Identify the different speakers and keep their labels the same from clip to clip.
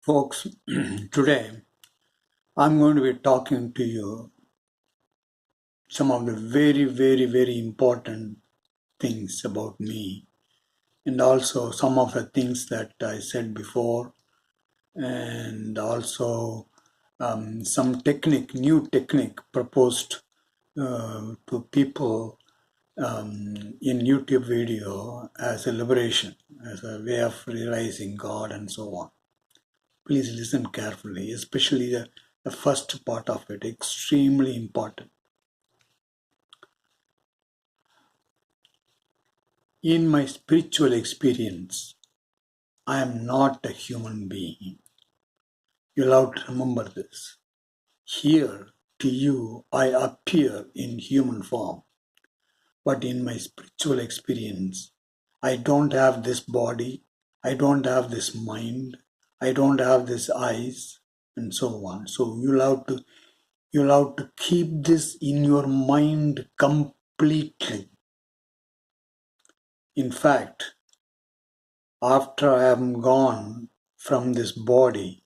Speaker 1: Folks, today I'm going to be talking to you some of the very important things about me, and also some of the things that I said before, and also some new technique proposed to people in YouTube video as a liberation, as a way of realizing God and so on. Please listen carefully, especially the first part of it, extremely important. In my spiritual experience, I am not a human being. You'll have to remember this. Here, to you, I appear in human form. But in my spiritual experience, I don't have this body, I don't have this mind, I don't have these eyes, and so on. So you'll have to keep this in your mind completely. In fact, after I am gone from this body,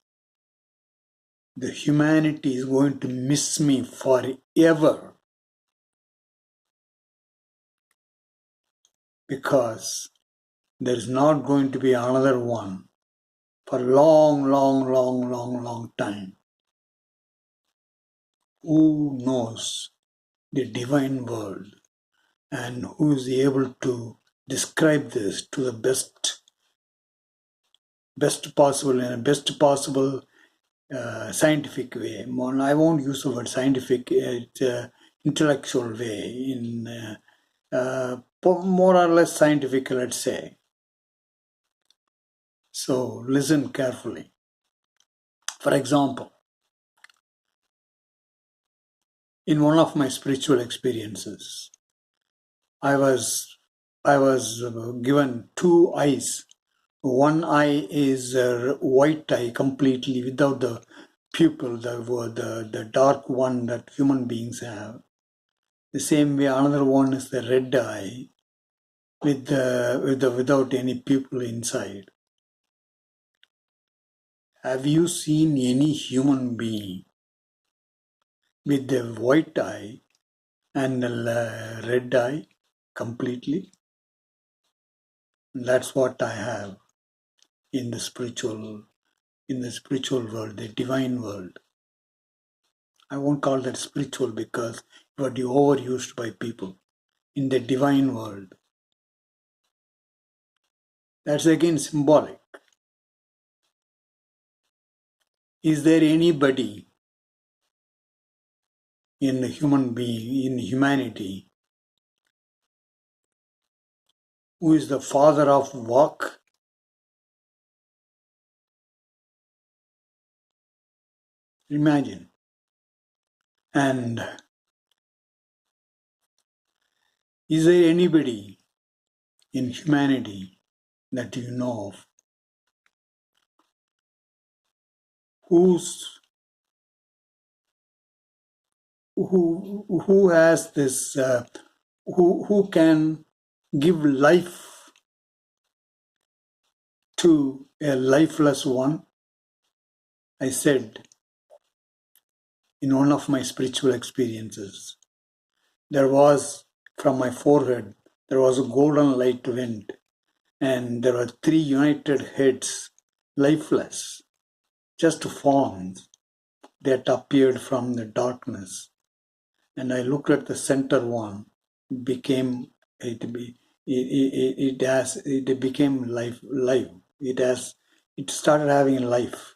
Speaker 1: the humanity is going to miss me forever, because there is not going to be another one for long time. Who knows the divine world and who is able to describe this to the best possible scientific way. I won't use the word scientific, it's intellectual way, in more or less scientific, let's say. So listen carefully. For example, in one of my spiritual experiences, I was given two eyes. One eye is a white eye completely without the pupil, the dark one that human beings have. The same way, another one is the red eye without any pupil inside. Have you seen any human being with the white eye and the red eye completely? That's what I have in the spiritual world, the divine world. I won't call that spiritual because it would be overused by people. In the divine world. That's again symbolic. Is there anybody in the human being, in humanity, who is the father of walk? Imagine. And is there anybody in humanity that you know of who has this, who can give life to a lifeless one? I said in one of my spiritual experiences, there was, from my forehead, there was a golden light went, and there were three united heads, lifeless, just forms that appeared from the darkness. And I looked at the center one, it became life. It started having life.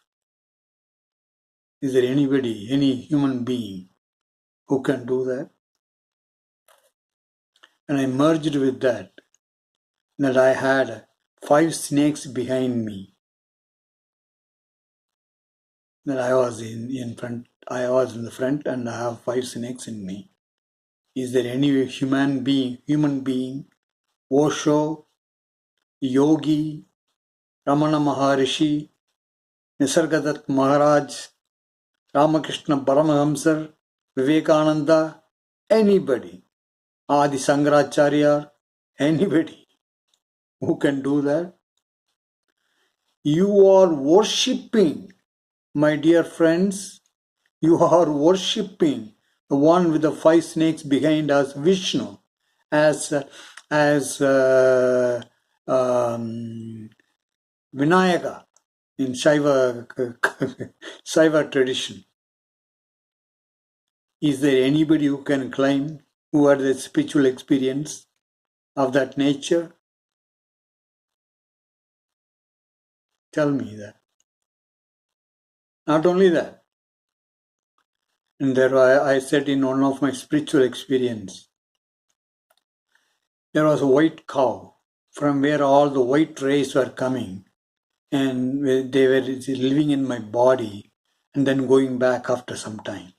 Speaker 1: Is there anybody, any human being who can do that? And I merged with that I had 5 snakes behind me. That I was in front. I was in the front, and I have 5 snakes in me. Is there any human being, Osho, Yogi, Ramana Maharishi, Nisargadatta Maharaj, Ramakrishna Paramahamsar, Vivekananda, anybody, Adi Sankaracharya, anybody who can do that? You are worshipping, my dear friends, you are worshipping the one with the 5 snakes behind us, Vishnu, as Vinayaka in Shaiva tradition. Is there anybody who can claim who had the spiritual experience of that nature? Tell me that. Not only that, and there I said in one of my spiritual experience, there was a white cow from where all the white rays were coming, and they were living in my body and then going back after some time.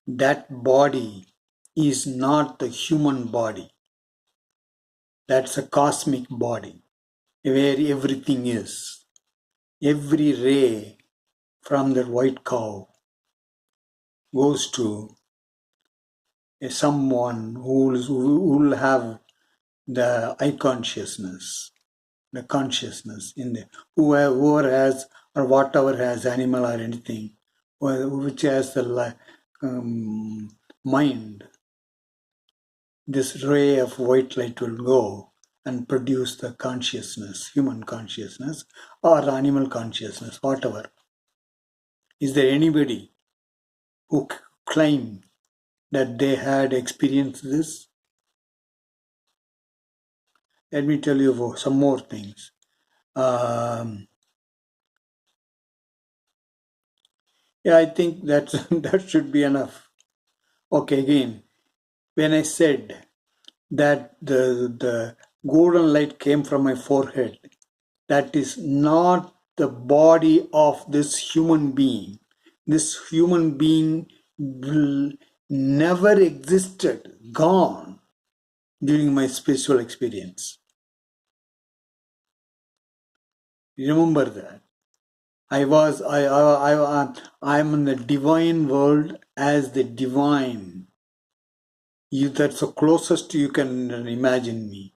Speaker 1: That body is not the human body. That's a cosmic body where everything is. Every ray from the white cow goes to someone who will have the I consciousness, the consciousness in there. Whoever has or whatever has animal or anything, which has the mind, this ray of white light will go and produce the consciousness, human consciousness or animal consciousness, whatever. Is there anybody who claim that they had experienced this? Let me tell you some more things. Yeah, I think that that should be enough. Okay, again, when I said that the golden light came from my forehead, that is not the body of this human being. This human being will never existed, gone during my spiritual experience. Remember that. I'm in the divine world as the divine. That's the closest you can imagine me.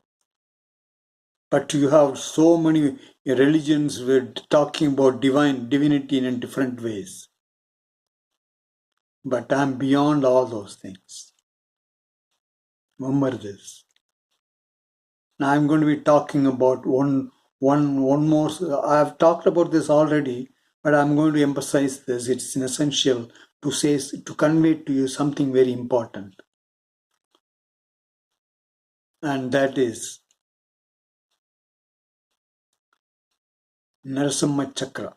Speaker 1: But you have so many religions with talking about divinity in different ways. But I'm beyond all those things. Remember this. Now I'm going to be talking about one more. I've talked about this already, but I'm going to emphasize this. It's essential to convey to you something very important. And that is Narasimha Chakra.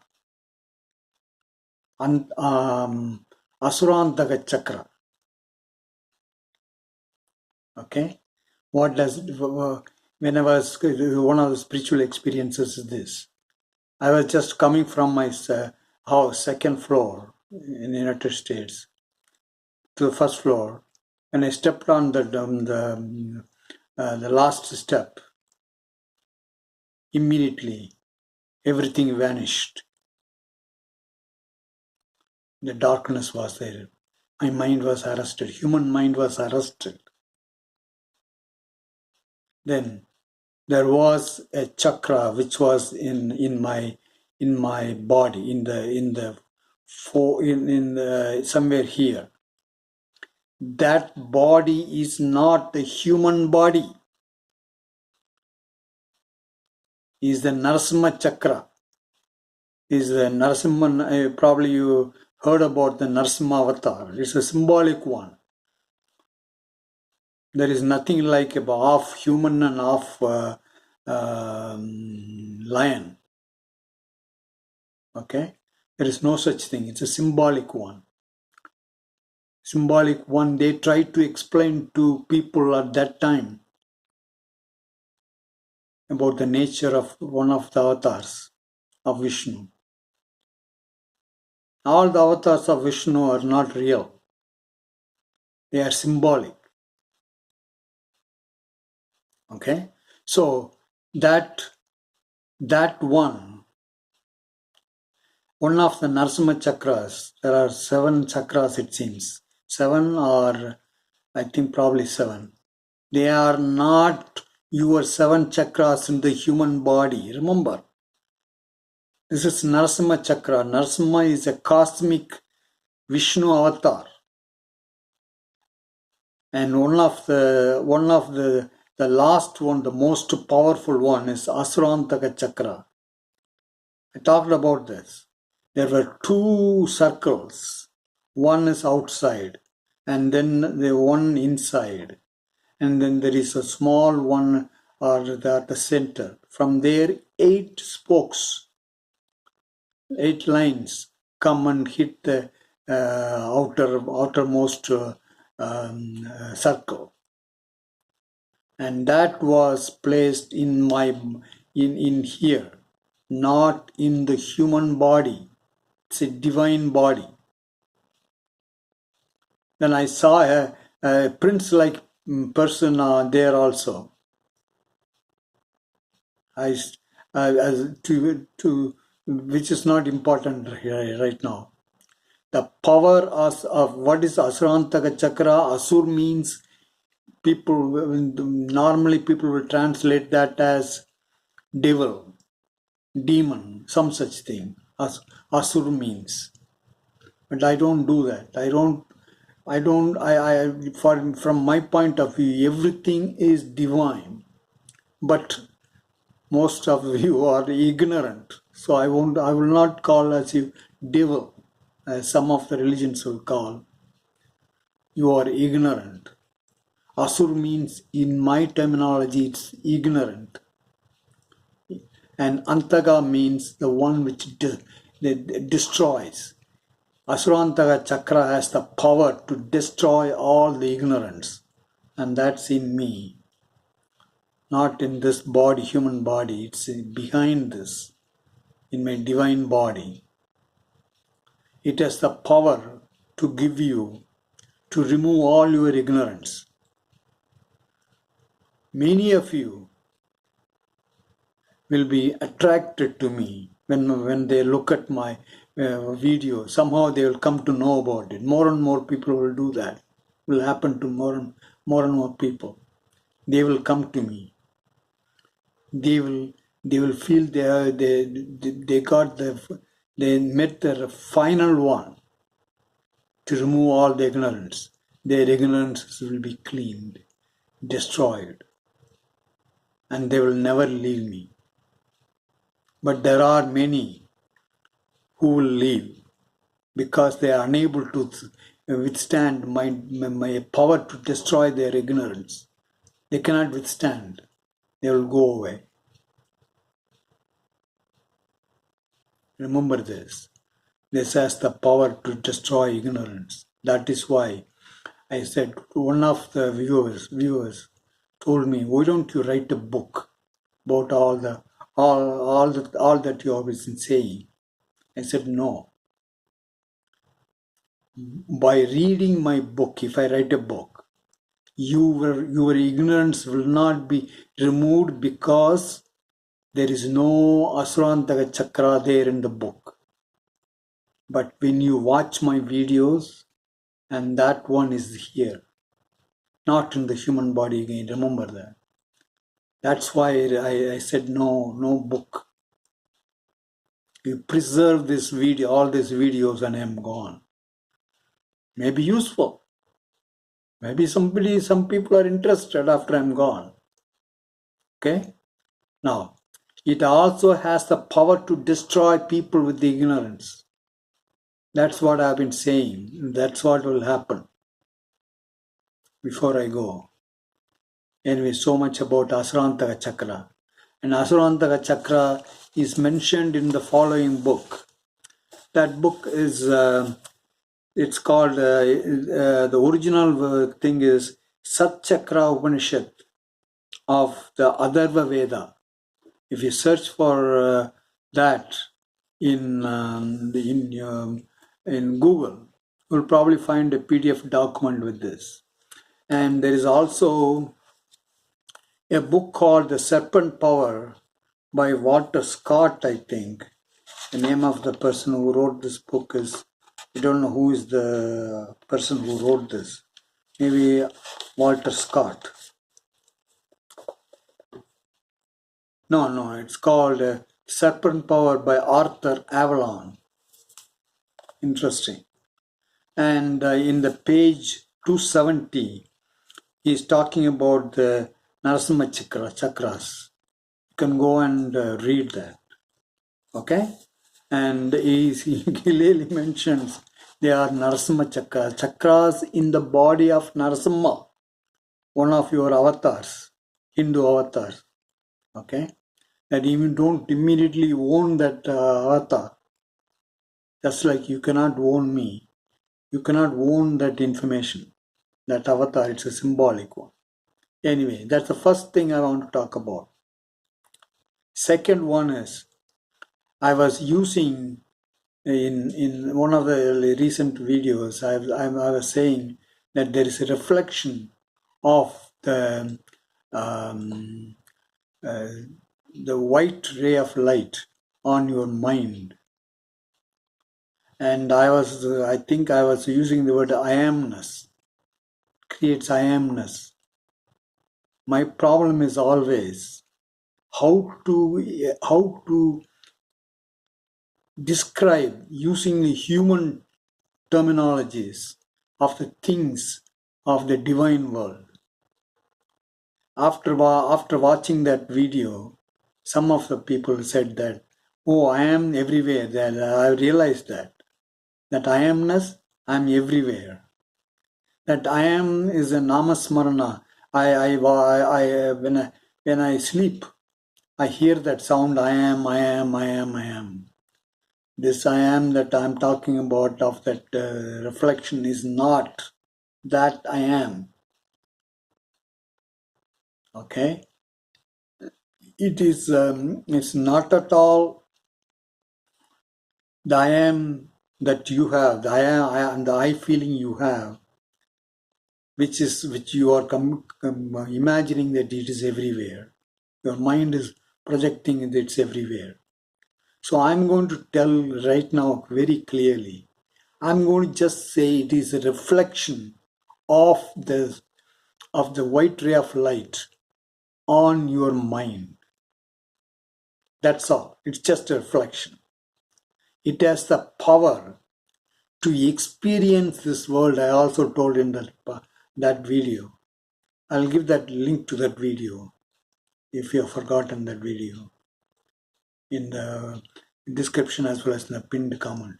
Speaker 1: Asurantaka Chakra. Okay? What does when I was one of the spiritual experiences is this. I was just coming from my house, second floor in the United States, to the first floor, and I stepped on the last step. Immediately, everything vanished. The darkness was there. My mind was arrested. Human mind was arrested. Then there was a chakra which was in my body, somewhere here. That body is not the human body. Is the Narasimha Chakra. Is the Narasimha, probably you heard about the Narasimha Avatar. It's a symbolic one. There is nothing like a half human and half lion. Okay? There is no such thing. It's a symbolic one. Symbolic one. They tried to explain to people at that time about the nature of one of the avatars of Vishnu. All the avatars of Vishnu are not real. They are symbolic. Okay? So that one of the Narasimha chakras, there are 7 chakras it seems. 7 or I think probably 7. They are not your 7 chakras in the human body. Remember, This is Narasimha Chakra. Narasimha is a cosmic Vishnu avatar. And one of the last one, the most powerful one is Asurantaka Chakra. I talked about this. There were two circles. One is outside, and then the one inside. And then there is a small one at the center. From there, 8 spokes, 8 lines come and hit the outermost circle. And that was placed in here, not in the human body. It's a divine body. Then I saw a prince-like person there also. Which is not important right now. The power of what is Asurantaka Chakra. Asur means normally people will translate that as devil, demon, some such thing. Asur means. But I don't do that. From my point of view, everything is divine. But most of you are ignorant. So I will not call as you devil, as some of the religions will call. You are ignorant. Asur means, in my terminology, it's ignorant. And Antaga means the one which destroys. Asurantaka Chakra has the power to destroy all the ignorance. And that's in me. Not in this body, human body. It's behind this, in my divine body. It has the power to give you, to remove all your ignorance. Many of you will be attracted to me when they look at my video. Somehow they will come to know about it. More and more people will do that. It will happen to more and more people. They will come to me. They will feel they met their final one to remove all the ignorance. Their ignorance will be cleaned, destroyed, and they will never leave me. But there are many who will leave because they are unable to withstand my power to destroy their ignorance. They cannot withstand. They will go away. Remember this. This has the power to destroy ignorance. That is why I said, one of the viewers told me, why don't you write a book about all that you have been saying? I said, no. By reading my book, if I write a book, your ignorance will not be removed because there is no Asurantaka Chakra there in the book. But when you watch my videos, and that one is here, not in the human body again, remember that. That's why I said no book. You preserve this video, all these videos, and I'm gone. Maybe useful. Maybe some people are interested after I'm gone. Okay? Now, it also has the power to destroy people with the ignorance. That's what I've been saying. That's what will happen. Before I go. Anyway, so much about Asurantaka Chakra. And Asurantaka Chakra is mentioned in the following book. That book is, it's called, the original thing is Sat Chakra Upanishad of the Atharva Veda. If you search for that in Google, you'll probably find a PDF document with this. And there is also a book called The Serpent Power by Walter Scott, I think. The name of the person who wrote this book is, I don't know who is the person who wrote this. Maybe Walter Scott. No, it's called Serpent Power by Arthur Avalon. Interesting. And in the page 270, he's talking about the Narasimha chakras. You can go and read that. Okay? And he clearly mentions they are Narasimha chakras in the body of Narasimha, one of your avatars, Hindu avatars. Okay? That even don't immediately own that avatar. Just like you cannot own me. You cannot own that information. That avatar, it's a symbolic one. Anyway, that's the first thing I want to talk about. Second one is, I was using in one of the recent videos, I was saying that there is a reflection of the white ray of light on your mind. And I think I was using the word I amness. Creates I amness. My problem is always how to describe using the human terminologies of the things of the divine world. After watching that video, some of the people said that, oh, I am everywhere. That I realized that I amness, I am everywhere. That I am is a namasmarana. When I sleep, I hear that sound. I am. This I am that I am talking about of that reflection is not that I am. Okay, it is. It's not at all the I am that you have. The I am the I feeling you have, which you are imagining that it is everywhere. Your mind is projecting that it's everywhere. So I'm going to tell right now very clearly. I'm going to just say it is a reflection of the white ray of light on your mind. That's all. It's just a reflection. It has the power to experience this world. I also told in that video. I'll give that link to that video if you have forgotten that video in the description as well as in the pinned comment.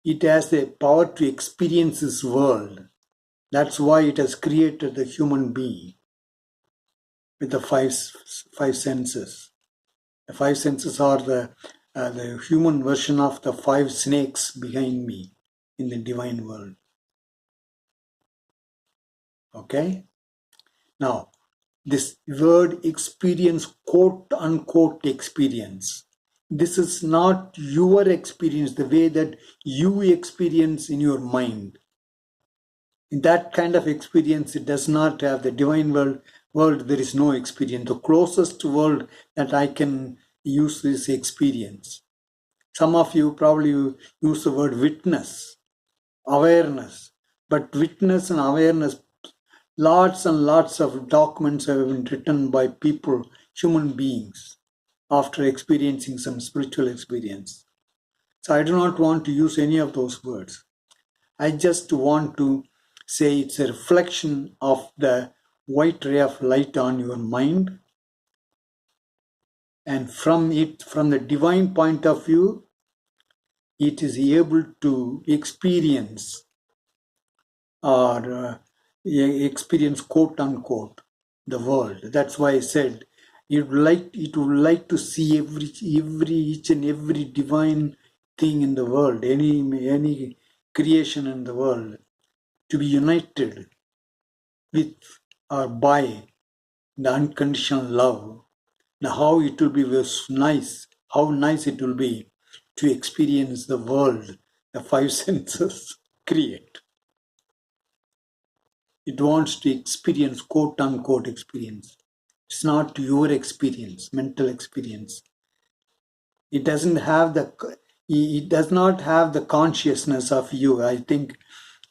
Speaker 1: It has the power to experience this world. That's why it has created the human being with the five senses. The five senses are the human version of the five snakes behind me in the divine world. Okay? Now, this word experience, quote unquote experience. This is not your experience, the way that you experience in your mind. In that kind of experience, it does not have the divine world. There is no experience. The closest world that I can use is experience. Some of you probably use the word witness, awareness. But witness and awareness, lots and lots of documents have been written by people, human beings, after experiencing some spiritual experience. So I do not want to use any of those words. I just want to say it's a reflection of the white ray of light on your mind. And from the divine point of view, it is able to experience or experience, quote unquote, the world. That's why I said it would like to see each and every divine thing in the world, any creation in the world, to be united with or by the unconditional love. Now, how it will be nice, how nice it will be to experience the world the five senses create. It wants to experience, quote unquote, experience. It's not your experience, mental experience. It does not have the consciousness of you. I think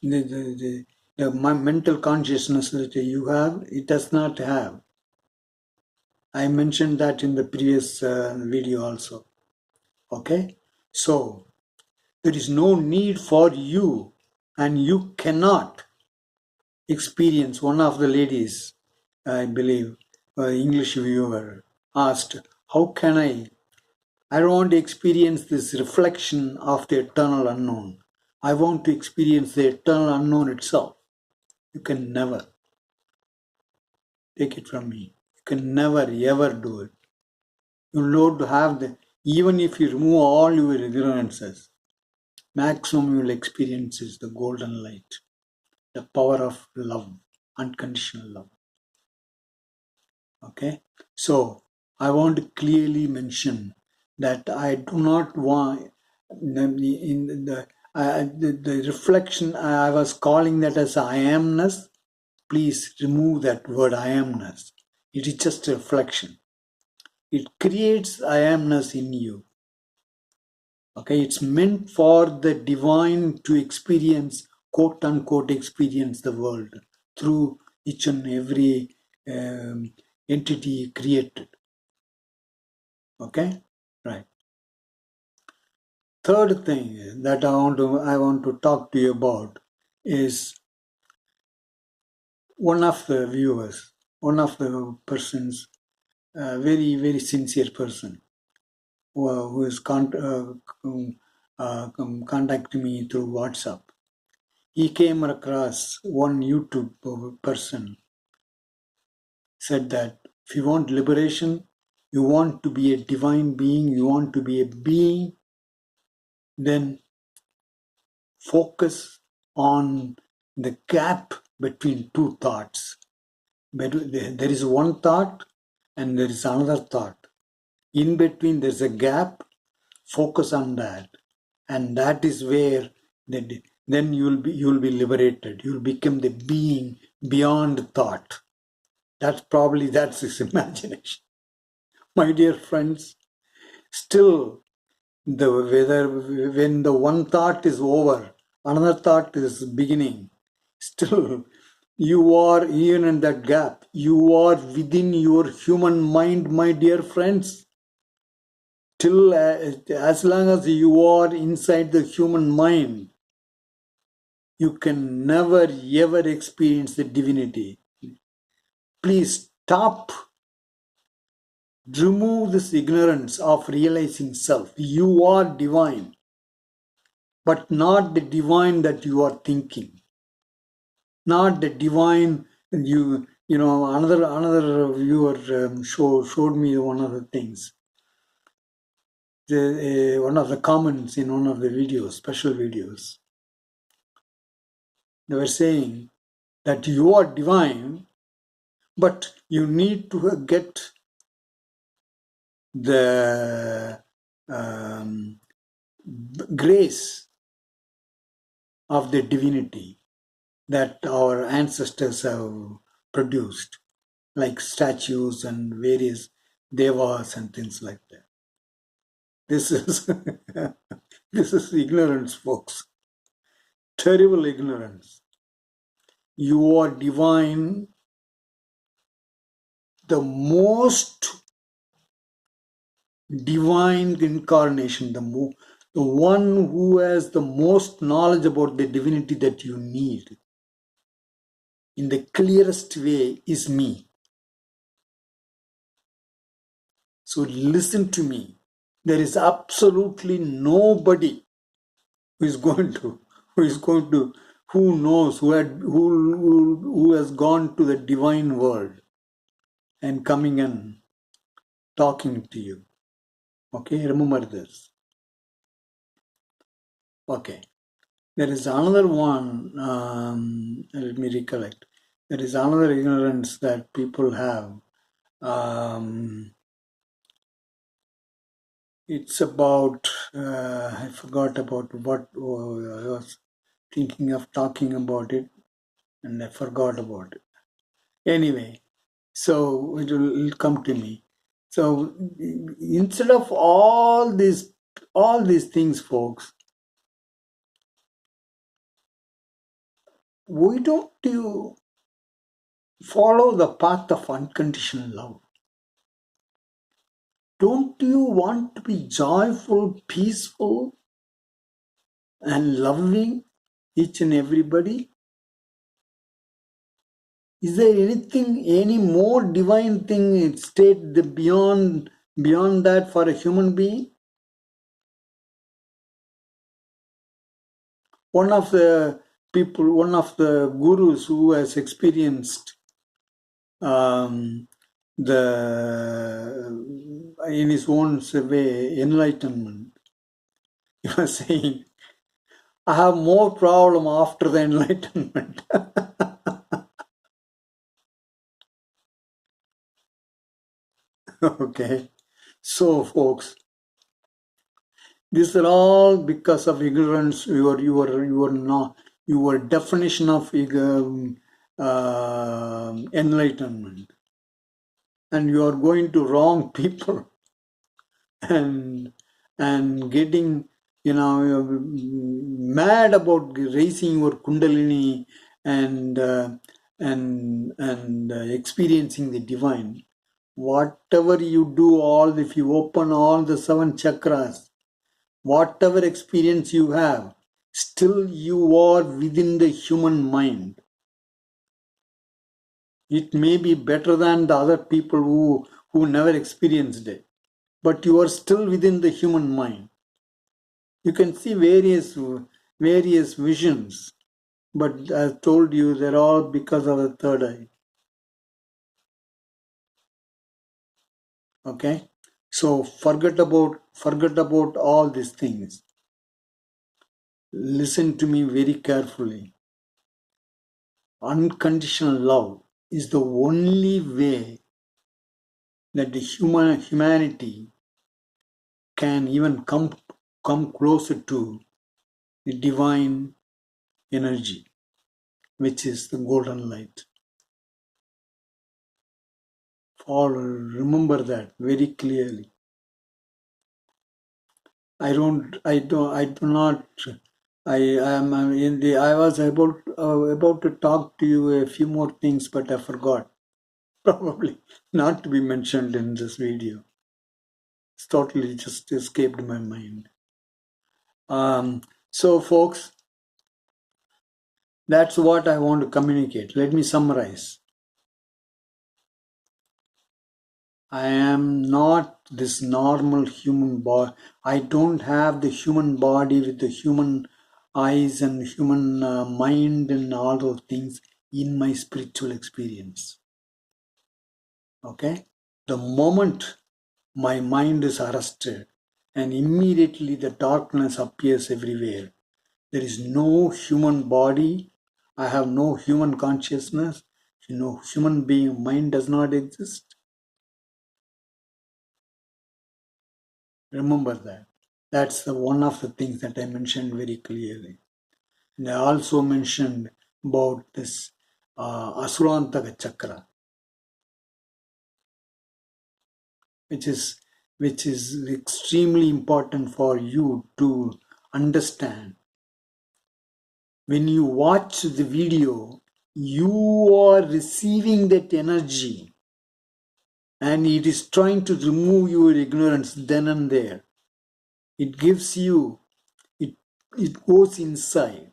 Speaker 1: the mental consciousness that you have, it does not have. I mentioned that in the previous video also. Okay? So, there is no need for you, and you cannot experience. One of the ladies, I believe, English viewer, asked, how can I don't want to experience this reflection of the eternal unknown. I want to experience the eternal unknown itself. You can never take it from me. You can never ever do it. You need to have even if you remove all your ignorances, maximum you will experience is the golden light, the power of love, unconditional love. Okay, so I want to clearly mention that I do not want the reflection. I was calling that as I amness. Please remove that word I amness. It is just a reflection. It creates I amness in you. Okay, it's meant for the divine to experience, quote unquote, experience the world through each and every entity created. Okay, right. Third thing that I want to talk to you about is one of the viewers, one of the persons, very sincere person who is contacting me through WhatsApp. He came across one YouTube person said that if you want liberation, you want to be a divine being, you want to be a being, then focus on the gap between two thoughts. There is one thought and there is another thought. In between there's a gap, focus on that. And that is where then you'll be liberated. You'll become the being beyond thought. That's his imagination. My dear friends, still when the one thought is over, another thought is beginning. Still, you are even in that gap. You are within your human mind, my dear friends. Till as long as you are inside the human mind, you can never ever experience the divinity. Please stop. Remove this ignorance of realizing self. You are divine, but not the divine that you are thinking. Not the divine another viewer showed me one of the things. One of the comments in one of the videos, special videos. They were saying that you are divine, but you need to get the grace of the divinity that our ancestors have produced, like statues and various devas and things like that. This is this is ignorance, folks. Terrible ignorance. You are divine, the most divine incarnation, the one who has the most knowledge about the divinity that you need in the clearest way is me. So listen to me. There is absolutely nobody who knows, who has gone to the divine world and coming and talking to you. Okay, remember this. Okay, there is another one, let me recollect. There is another ignorance that people have. It's about, I forgot about what I was thinking of talking about it and I forgot about it. Anyway, so it will come to me. So instead of all these things, folks, why don't you follow the path of unconditional love? Don't you want to be joyful, peaceful, and loving each and everybody? Is there anything, any more divine thing state beyond that for a human being? One of the people, one of the gurus who has experienced the in his own way enlightenment, he was saying, I have more problem after the enlightenment. Okay, so folks, these are all because of ignorance. Your definition of enlightenment, and you are going to wrong people and getting mad about raising your kundalini and experiencing the divine. Whatever you do, all if you open all the 7 chakras, whatever experience you have, still you are within the human mind. It may be better than the other people who never experienced it, but you are still within the human mind. You can see various visions, but as told you, they're all because of the third eye. Okay, so forget about all these things. Listen to me very carefully. Unconditional love is the only way that the humanity can even come closer to the divine energy, which is the golden light. Remember that very clearly. I was about to talk to you a few more things, but I forgot. Probably not to be mentioned in this video. It's totally just escaped my mind. So folks, that's what I want to communicate. Let me summarize. I am not this normal human body. I don't have the human body with the human eyes and human mind and all those things in my spiritual experience. Okay? The moment my mind is arrested and immediately the darkness appears everywhere, there is no human body. I have no human consciousness. Human being mind does not exist. Remember that. That's one of the things that I mentioned very clearly. And I also mentioned about this Asurantaka Chakra, which is extremely important for you to understand. When you watch the video, you are receiving that energy, and it is trying to remove your ignorance then and there. It gives you, it goes inside.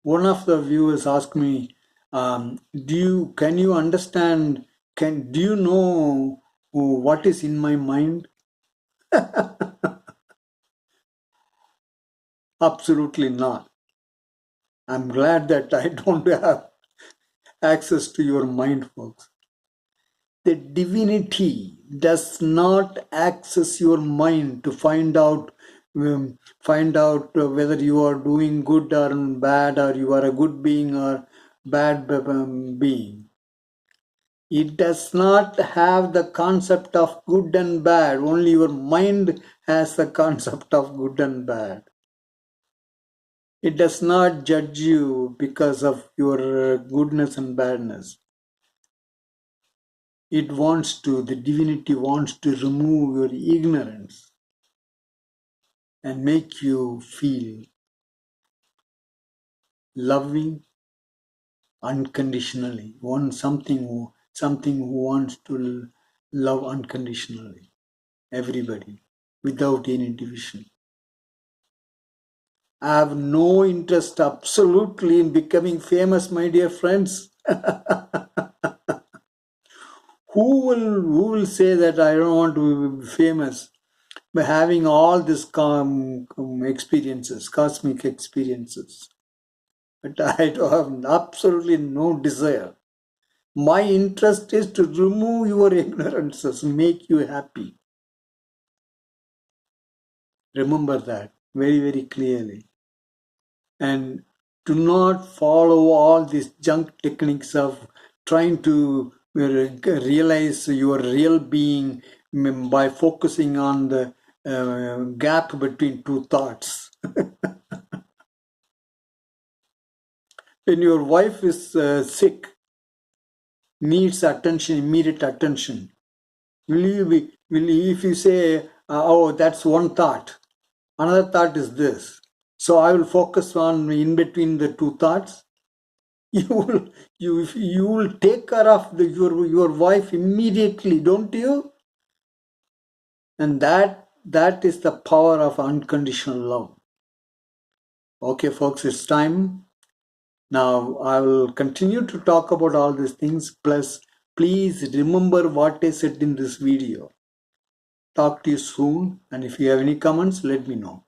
Speaker 1: One of the viewers asked me, can you understand, do you know what is in my mind? Absolutely not. I'm glad that I don't have access to your mind, folks. The divinity does not access your mind to find out whether you are doing good or bad, or you are a good being or bad being. It does not have the concept of good and bad. Only your mind has the concept of good and bad. It does not judge you because of your goodness and badness. The divinity wants to remove your ignorance and make you feel loving unconditionally. Something who wants to love unconditionally, everybody, without any division. I have no interest absolutely in becoming famous, my dear friends. Who will say that I don't want to be famous by having all these experiences, cosmic experiences? But I have absolutely no desire. My interest is to remove your ignorances, make you happy. Remember that very, very clearly. And do not follow all these junk techniques of trying to realize your real being by focusing on the gap between two thoughts. When your wife is sick, needs attention, immediate attention, if you say, oh, that's one thought, another thought is this, so I will focus on in between the two thoughts, you will take care of your wife immediately, don't you? And that is the power of unconditional love. Okay, folks, it's time. Now I will continue to talk about all these things. Plus, please remember what I said in this video. Talk to you soon, and if you have any comments, let me know.